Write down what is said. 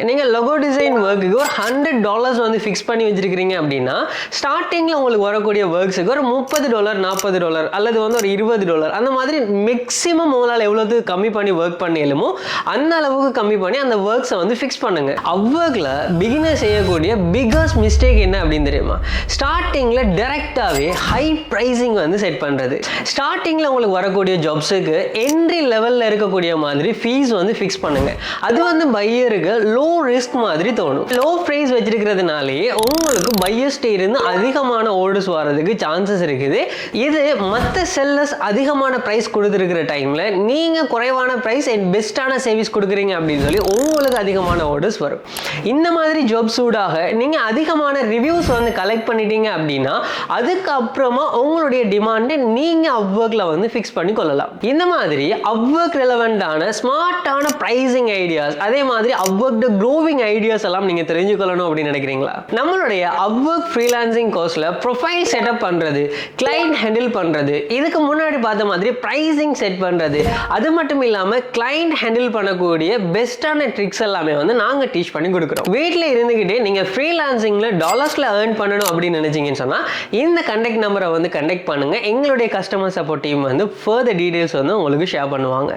நீங்கள் logo design ஒர்க்குக்கு ஒரு $100 வந்து ஃபிக்ஸ் பண்ணி வச்சிருக்கீங்க அப்படின்னா ஸ்டார்டிங்கில் உங்களுக்கு வரக்கூடிய ஒர்க்ஸுக்கு ஒரு $30 $40 அல்லது வந்து ஒரு $20 அந்த மாதிரி மேக்ஸிமம் உங்களால் எவ்வளோது கம்மி பண்ணி ஒர்க் பண்ணியலுமோ அந்த அளவுக்கு கம்மி பண்ணி அந்த ஒர்க்ஸை வந்து ஃபிக்ஸ் பண்ணுங்க. அவ்வொர்க்கில் பிகினர் செய்யக்கூடிய பிகஸ்ட் மிஸ்டேக் என்ன அப்படின்னு தெரியுமா? ஸ்டார்டிங்கில் டைரெக்டாகவே ஹை ப்ரைஸிங் வந்து செட் பண்ணுறது. ஸ்டார்டிங்கில் உங்களுக்கு வரக்கூடிய ஜாப்ஸுக்கு என்ட்ரி லெவலில் இருக்கக்கூடிய மாதிரி ஃபீஸ் வந்து ஃபிக்ஸ் பண்ணுங்க. அது வந்து பையருக்கு லோ ரிஸ்க் மாதிரி தோணும். லோ ப்ரைஸ் வச்சிருக்கிறதுனாலே உங்களுக்கு பையர்ஸ்டே இருந்து அதிகமான ஆர்டர்ஸ் வரதுக்கு சான்சஸ் இருக்குது. இது மற்ற செல்லர்ஸ் அதிகமான பிரைஸ் கொடுத்துருக்கிற டைம்ல நீங்க குறைவான பிரைஸ் அண்ட் பெஸ்டான சர்வீஸ் கொடுக்குறீங்க அப்படின்னு சொல்லி உங்களுக்கு அதிகமான ஆர்டர்ஸ் வரும். இந்த மாதிரி ஜாப்ஸ் ஊடாக நீங்க அதிகமான ரிவ்யூஸ் வந்து கலெக்ட் பண்ணிட்டீங்க அப்படின்னா அதுக்கப்புறமா உங்களுடைய டிமாண்டை நீங்க அப்வொர்க்ல வந்து ஃபிக்ஸ் பண்ணி கொள்ளலாம். இந்த மாதிரி அப்வொர்க் ரெலவெண்டான ஸ்மார்ட்டான பிரைசிங் ஐடியாஸ், அதே மாதிரி அப்வொர்க் க்ரோவிங் ஐடியாஸ் எல்லாம் நீங்க தெரிஞ்சுக்கொள்ளணும் அப்படின்னு நினைக்கிறீங்களா? நம்மளுடைய அப்வொர்க் ஃப்ரீலான்சிங் கோர்ஸ்ல ப்ரொஃபைல் செட்டப் பண்றது, கிளையண்ட் ஹேண்டில் பண்றது, இதுக்கு முன்னாடி பார்த்த மாதிரி பிரைசிங் செட் பண்றது, அது மட்டும் இல்லாம கிளையண்ட் ஹேண்டில் பண்ணக்கூடிய பெஸ்டான ட்ரிக்ஸ் எல்லாமே வந்து நாங்க டீச் பண்ணி கொடுக்குறோம். வீட்டில் இருந்துகிட்டே நீங்க ஃப்ரீலான்சிங்ல டாலர்ஸ்ல ஏர்ன் பண்ணணும் அப்படின்னு நினைச்சீங்கன்னு சொன்னா இந்த கான்டாக்ட் நம்பரை வந்து கான்டாக்ட் பண்ணுங்க. எங்களுடைய கஸ்டமர் சப்போர்ட் டீம் வந்து ஃபர்தர் டீடைல்ஸ் வந்து உங்களுக்கு ஷேர் பண்ணுவாங்க.